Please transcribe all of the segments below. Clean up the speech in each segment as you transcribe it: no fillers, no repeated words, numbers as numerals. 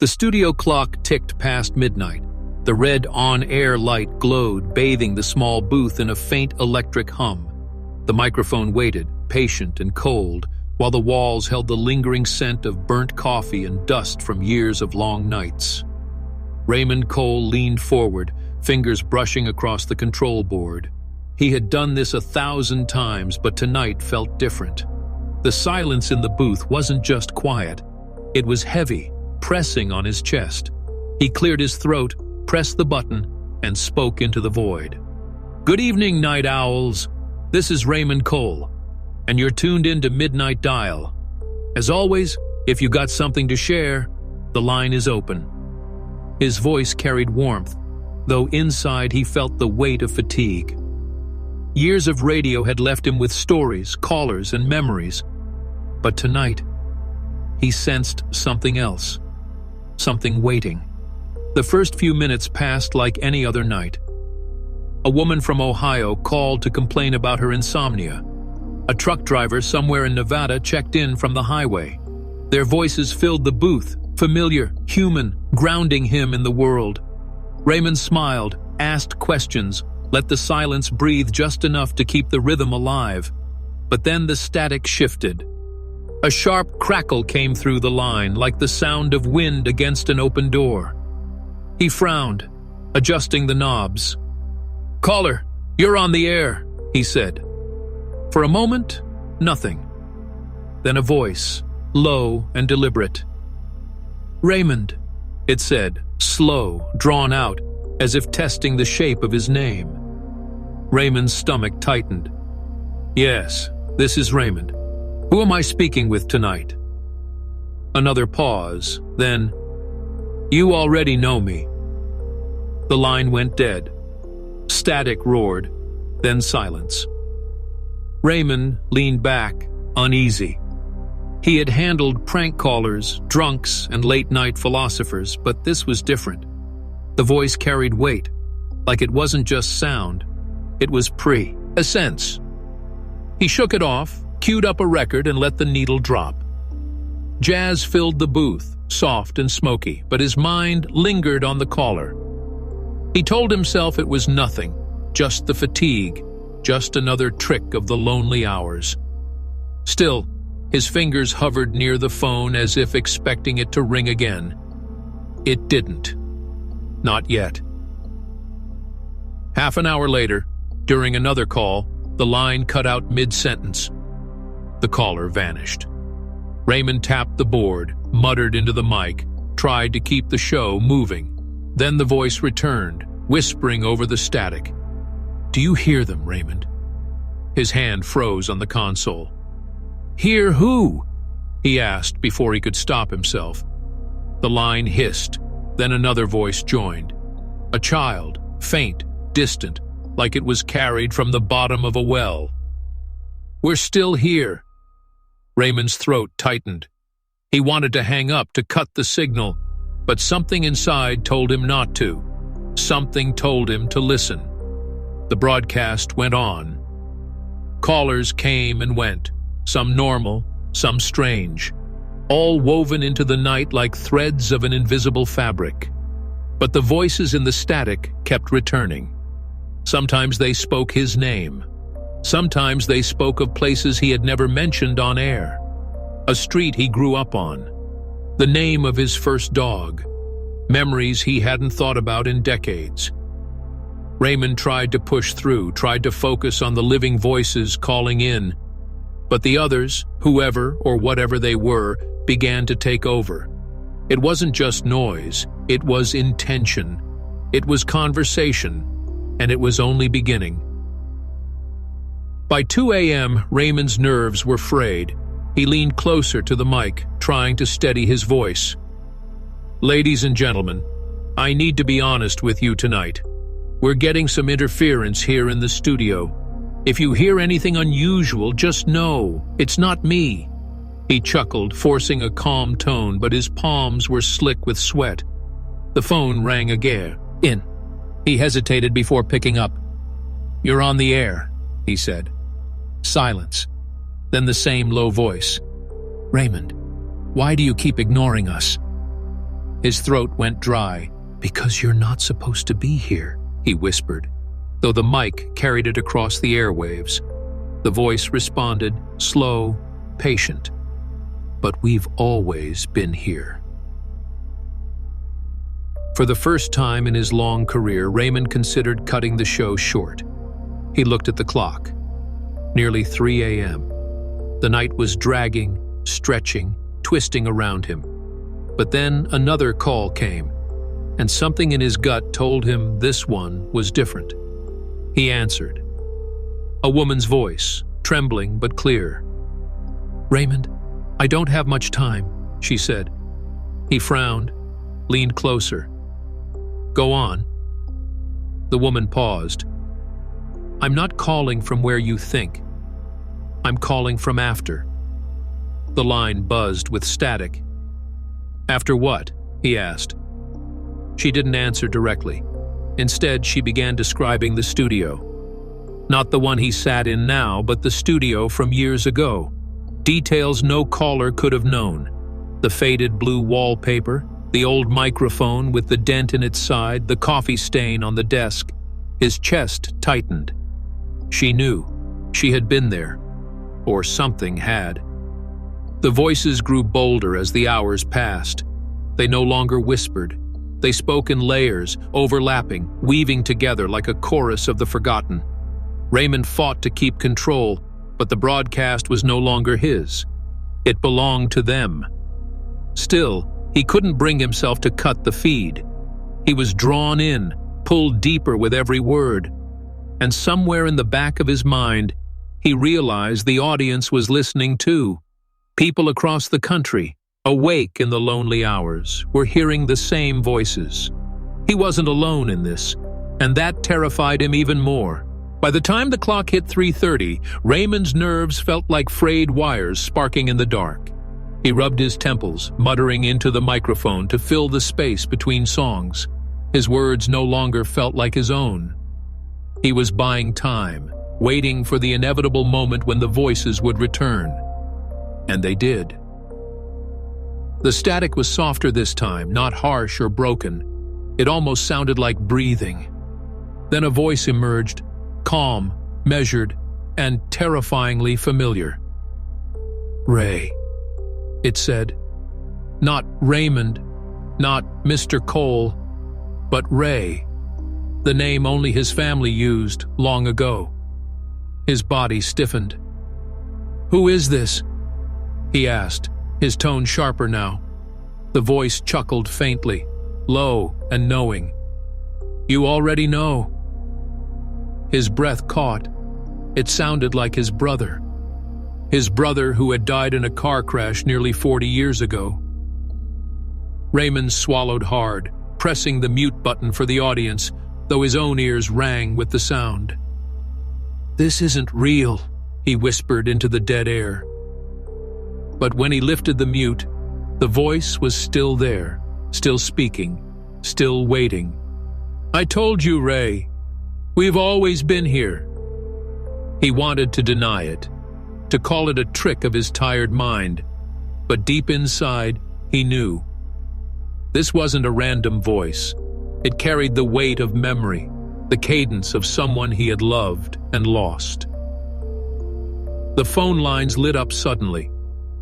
The studio clock ticked past midnight. The red on-air light glowed, bathing the small booth in a faint electric hum. The microphone waited, patient and cold, while the walls held the lingering scent of burnt coffee and dust from years of long nights. Raymond Cole leaned forward, fingers brushing across the control board. He had done this 1,000 times, but tonight felt different. The silence in the booth wasn't just quiet. It was heavy, pressing on his chest. He cleared his throat, pressed the button, and spoke into the void. "Good evening, night owls. This is Raymond Cole, and you're tuned in to Midnight Dial. As always, if you got something to share, the line is open." His voice carried warmth, though inside he felt the weight of fatigue. Years of radio had left him with stories, callers, and memories. But tonight, he sensed something else, something waiting. The first few minutes passed like any other night. A woman from Ohio called to complain about her insomnia. A truck driver somewhere in Nevada checked in from the highway. Their voices filled the booth, familiar, human, grounding him in the world. Raymond smiled, asked questions, let the silence breathe just enough to keep the rhythm alive. But then the static shifted. A sharp crackle came through the line, like the sound of wind against an open door. He frowned, adjusting the knobs. "Caller, you're on the air," he said. For a moment, nothing. Then a voice, low and deliberate. "Raymond," it said, slow, drawn out, as if testing the shape of his name. Raymond's stomach tightened. "Yes, this is Raymond. Who am I speaking with tonight?" Another pause, then, "You already know me." The line went dead. Static roared, then silence. Raymond leaned back, uneasy. He had handled prank callers, drunks, and late-night philosophers, but this was different. The voice carried weight, like it wasn't just sound. It was a sense. He shook it off, queued up a record, and let the needle drop. Jazz filled the booth, soft and smoky, but his mind lingered on the caller. He told himself it was nothing, just the fatigue, just another trick of the lonely hours. Still, his fingers hovered near the phone as if expecting it to ring again. It didn't. Not yet. Half an hour later, during another call, the line cut out mid-sentence. The caller vanished. Raymond tapped the board, muttered into the mic, tried to keep the show moving. Then the voice returned, whispering over the static. "Do you hear them, Raymond?" His hand froze on the console. "Hear who?" he asked before he could stop himself. The line hissed, then another voice joined. A child, faint, distant, like it was carried from the bottom of a well. "We're still here." Raymond's throat tightened. He wanted to hang up, to cut the signal, but something inside told him not to. Something told him to listen. The broadcast went on. Callers came and went, some normal, some strange, all woven into the night like threads of an invisible fabric. But the voices in the static kept returning. Sometimes they spoke his name. Sometimes they spoke of places he had never mentioned on air. A street he grew up on. The name of his first dog. Memories he hadn't thought about in decades. Raymond tried to push through, tried to focus on the living voices calling in. But the others, whoever or whatever they were, began to take over. It wasn't just noise, it was intention. It was conversation, and it was only beginning. By 2 a.m., Raymond's nerves were frayed. He leaned closer to the mic, trying to steady his voice. "Ladies and gentlemen, I need to be honest with you tonight. We're getting some interference here in the studio. If you hear anything unusual, just know it's not me." He chuckled, forcing a calm tone, but his palms were slick with sweat. The phone rang again. He hesitated before picking up. "You're on the air," he said. Silence. Then the same low voice. "Raymond, why do you keep ignoring us?" His throat went dry. "Because you're not supposed to be here," he whispered, though the mic carried it across the airwaves. The voice responded, slow, patient. "But we've always been here." For the first time in his long career, Raymond considered cutting the show short. He looked at the clock. Nearly 3 a.m. The night was dragging, stretching, twisting around him. But then another call came, and something in his gut told him this one was different. He answered. A woman's voice, trembling but clear. "Raymond, I don't have much time," she said. He frowned, leaned closer. "Go on." The woman paused. "I'm not calling from where you think. I'm calling from after." The line buzzed with static. "After what?" he asked. She didn't answer directly. Instead, she began describing the studio. Not the one he sat in now, but the studio from years ago. Details no caller could have known. The faded blue wallpaper, the old microphone with the dent in its side, the coffee stain on the desk. His chest tightened. She knew. She had been there. Or something had. The voices grew bolder as the hours passed. They no longer whispered. They spoke in layers, overlapping, weaving together like a chorus of the forgotten. Raymond fought to keep control, but the broadcast was no longer his. It belonged to them. Still, he couldn't bring himself to cut the feed. He was drawn in, pulled deeper with every word. And somewhere in the back of his mind, he realized the audience was listening too. People across the country, awake in the lonely hours, were hearing the same voices. He wasn't alone in this, and that terrified him even more. By the time the clock hit 3:30, Raymond's nerves felt like frayed wires sparking in the dark. He rubbed his temples, muttering into the microphone to fill the space between songs. His words no longer felt like his own. He was buying time, waiting for the inevitable moment when the voices would return. And they did. The static was softer this time, not harsh or broken. It almost sounded like breathing. Then a voice emerged, calm, measured, and terrifyingly familiar. "Ray," it said. Not Raymond, not Mr. Cole, but Ray, the name only his family used long ago. His body stiffened. "Who is this?" he asked, his tone sharper now. The voice chuckled faintly, low and knowing. "You already know." His breath caught. It sounded like his brother. His brother who had died in a car crash nearly 40 years ago. Raymond swallowed hard, pressing the mute button for the audience, though his own ears rang with the sound. "This isn't real," he whispered into the dead air. But when he lifted the mute, the voice was still there, still speaking, still waiting. "I told you, Ray. We've always been here." He wanted to deny it, to call it a trick of his tired mind, but deep inside, he knew. This wasn't a random voice. It carried the weight of memory, the cadence of someone he had loved and lost. The phone lines lit up suddenly.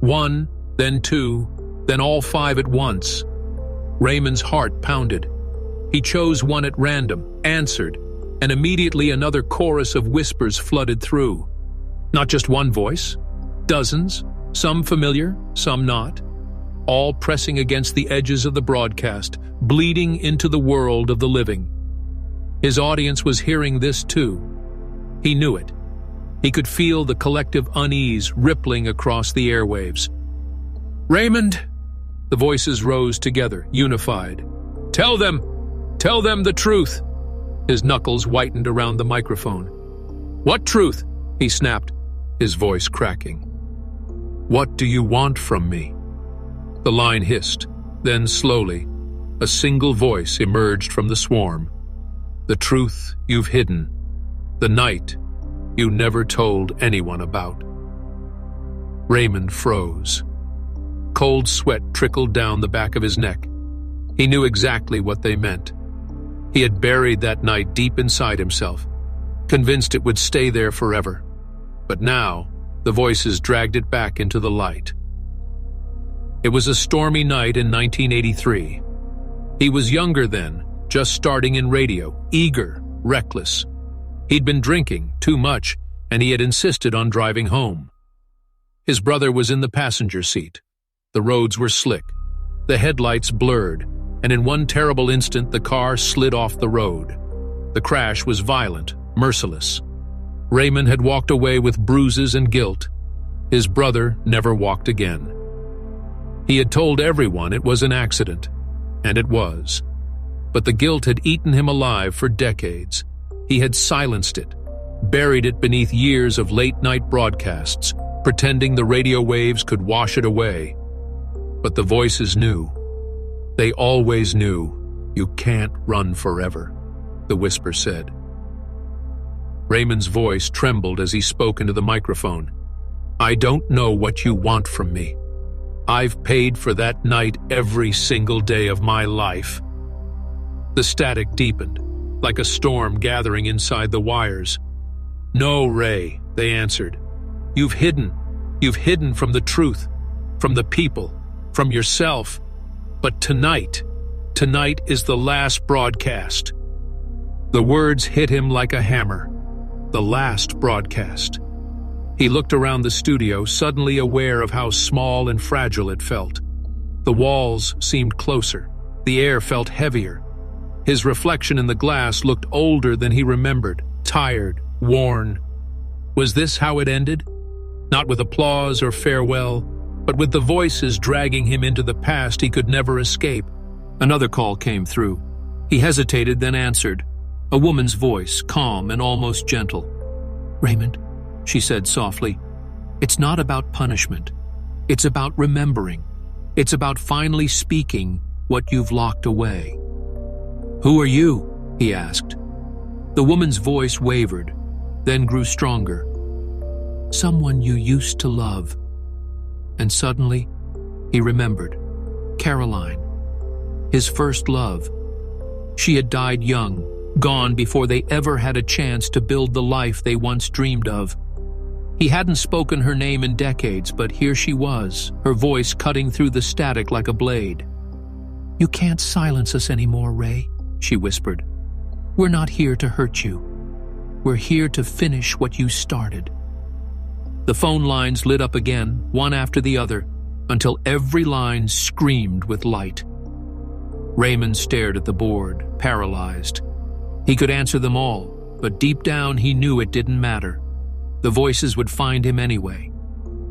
One, then two, then all five at once. Raymond's heart pounded. He chose one at random, answered, and immediately another chorus of whispers flooded through. Not just one voice, dozens, some familiar, some not, all pressing against the edges of the broadcast, bleeding into the world of the living. His audience was hearing this too. He knew it. He could feel the collective unease rippling across the airwaves. "Raymond!" The voices rose together, unified. Tell them the truth!" His knuckles whitened around the microphone. "What truth?" he snapped, his voice cracking. "What do you want from me?" The line hissed. Then slowly, a single voice emerged from the swarm. "The truth you've hidden. The night you never told anyone about." Raymond froze. Cold sweat trickled down the back of his neck. He knew exactly what they meant. He had buried that night deep inside himself, convinced it would stay there forever. But now, the voices dragged it back into the light. It was a stormy night in 1983. He was younger then, just starting in radio, eager, reckless. He'd been drinking too much, and he had insisted on driving home. His brother was in the passenger seat. The roads were slick, the headlights blurred, and in one terrible instant the car slid off the road. The crash was violent, merciless. Raymond had walked away with bruises and guilt. His brother never walked again. He had told everyone it was an accident, and it was. But the guilt had eaten him alive for decades. He had silenced it, buried it beneath years of late-night broadcasts, pretending the radio waves could wash it away. But the voices knew. They always knew. You can't run forever, the whisper said. Raymond's voice trembled as he spoke into the microphone. I don't know what you want from me. I've paid for that night every single day of my life. The static deepened, like a storm gathering inside the wires. No, Ray, they answered. You've hidden from the truth, from the people, from yourself. But tonight is the last broadcast. The words hit him like a hammer. The last broadcast. He looked around the studio, suddenly aware of how small and fragile it felt. The walls seemed closer. The air felt heavier. His reflection in the glass looked older than he remembered, tired, worn. Was this how it ended? Not with applause or farewell, but with the voices dragging him into the past he could never escape. Another call came through. He hesitated, then answered. A woman's voice, calm and almost gentle. Raymond, she said softly, it's not about punishment. It's about remembering. It's about finally speaking what you've locked away. Who are you? He asked. The woman's voice wavered, then grew stronger. Someone you used to love. And suddenly, he remembered. Caroline. His first love. She had died young, gone before they ever had a chance to build the life they once dreamed of. He hadn't spoken her name in decades, but here she was, her voice cutting through the static like a blade. You can't silence us anymore, Ray, she whispered. We're not here to hurt you. We're here to finish what you started. The phone lines lit up again, one after the other, until every line screamed with light. Raymond stared at the board, paralyzed. He could answer them all, but deep down he knew it didn't matter. The voices would find him anyway.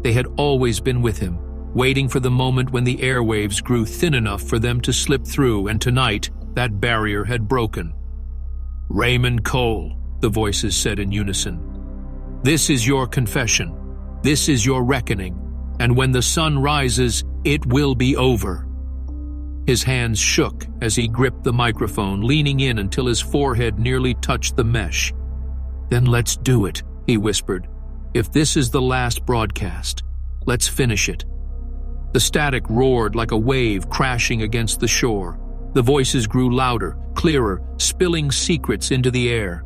They had always been with him, waiting for the moment when the airwaves grew thin enough for them to slip through, and tonight, that barrier had broken. Raymond Cole, the voices said in unison. This is your confession. This is your reckoning. And when the sun rises, it will be over. His hands shook as he gripped the microphone, leaning in until his forehead nearly touched the mesh. Then let's do it, he whispered. If this is the last broadcast, let's finish it. The static roared like a wave crashing against the shore. The voices grew louder, clearer, spilling secrets into the air.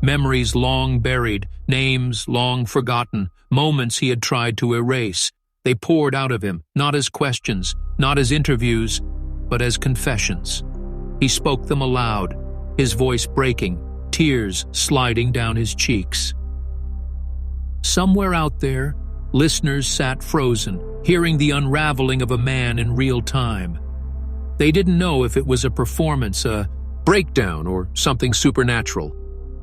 Memories long buried, names long forgotten, moments he had tried to erase. They poured out of him, not as questions, not as interviews, but as confessions. He spoke them aloud, his voice breaking, tears sliding down his cheeks. Somewhere out there, listeners sat frozen, hearing the unraveling of a man in real time. They didn't know if it was a performance, a breakdown, or something supernatural,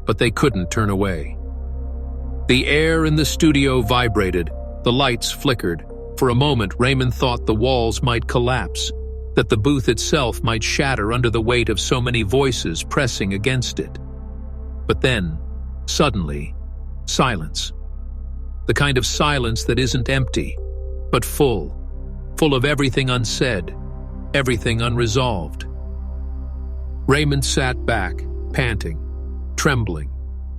but they couldn't turn away. The air in the studio vibrated, the lights flickered. For a moment, Raymond thought the walls might collapse, that the booth itself might shatter under the weight of so many voices pressing against it. But then, suddenly, silence. The kind of silence that isn't empty, but full of everything unsaid, everything unresolved. Raymond sat back, panting, trembling.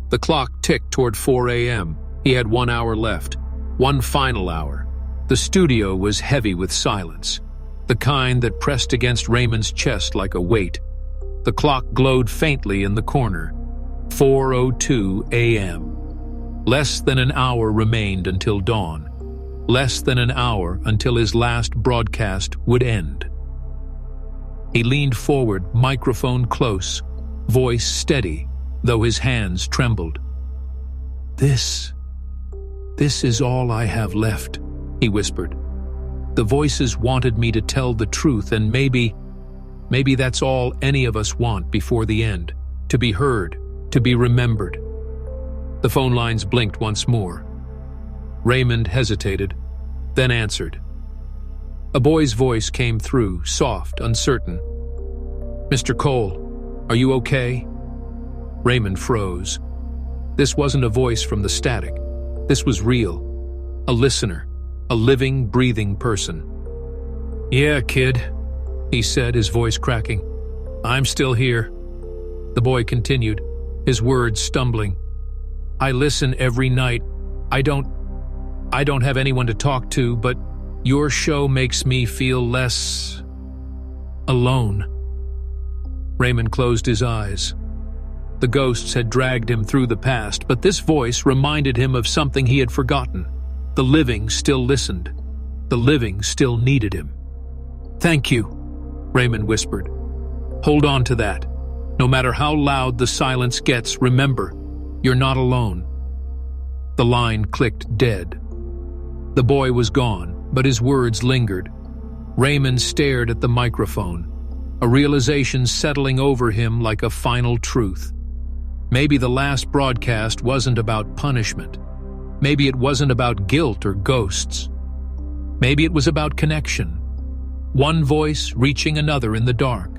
The clock ticked toward 4 a.m. He had 1 hour left, one final hour. The studio was heavy with silence. the kind that pressed against Raymond's chest like a weight. The clock glowed faintly in the corner. 4:02 a.m. Less than an hour remained until dawn. Less than an hour until his last broadcast would end. He leaned forward, microphone close, voice steady, though his hands trembled. This is all I have left," he whispered. "The voices wanted me to tell the truth, and maybe that's all any of us want before the end, to be heard, to be remembered." The phone lines blinked once more. Raymond hesitated, then answered. A boy's voice came through, soft, uncertain. "Mr. Cole, are you okay?" Raymond froze. This wasn't a voice from the static. This was real. A listener, a living, breathing person. "Yeah, kid," he said, his voice cracking. "I'm still here." The boy continued, his words stumbling. "I listen every night. I don't have anyone to talk to, but your show makes me feel less alone." Raymond closed his eyes. The ghosts had dragged him through the past, but this voice reminded him of something he had forgotten. The living still listened. The living still needed him. "Thank you," Raymond whispered. "Hold on to that. No matter how loud the silence gets, remember, you're not alone." The line clicked dead. The boy was gone, but his words lingered. Raymond stared at the microphone, a realization settling over him like a final truth. Maybe the last broadcast wasn't about punishment. Maybe it wasn't about guilt or ghosts. Maybe it was about connection. One voice reaching another in the dark.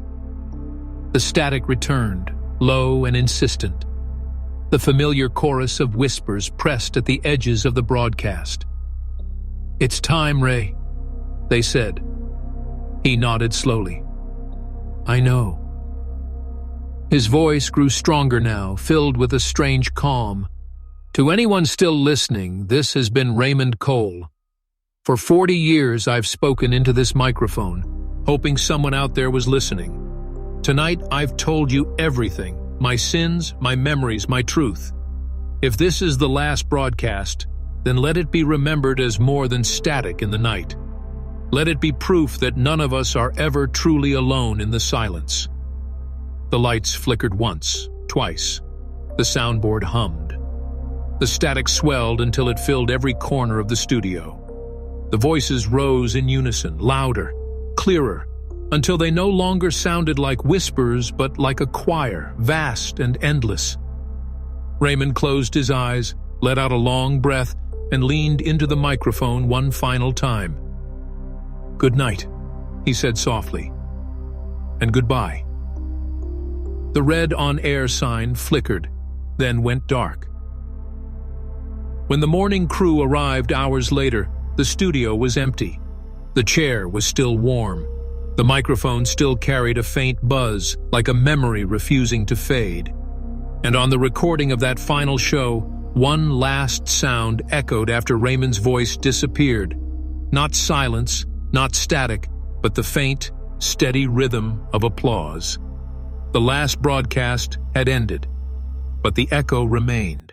The static returned, low and insistent. The familiar chorus of whispers pressed at the edges of the broadcast. "It's time, Ray," they said. He nodded slowly. "I know." His voice grew stronger now, filled with a strange calm. To anyone still listening, this has been Raymond Cole. For 40 years I've spoken into this microphone, hoping someone out there was listening. Tonight I've told you everything, my sins, my memories, my truth. If this is the last broadcast, then let it be remembered as more than static in the night. Let it be proof that none of us are ever truly alone in the silence. The lights flickered once, twice. The soundboard hummed. The static swelled until it filled every corner of the studio. The voices rose in unison, louder, clearer, until they no longer sounded like whispers but like a choir, vast and endless. Raymond closed his eyes, let out a long breath, and leaned into the microphone one final time. "Good night," he said softly. "And goodbye." The red on-air sign flickered, then went dark. When the morning crew arrived hours later, the studio was empty. The chair was still warm. The microphone still carried a faint buzz, like a memory refusing to fade. And on the recording of that final show, one last sound echoed after Raymond's voice disappeared. Not silence, not static, but the faint, steady rhythm of applause. The last broadcast had ended, but the echo remained.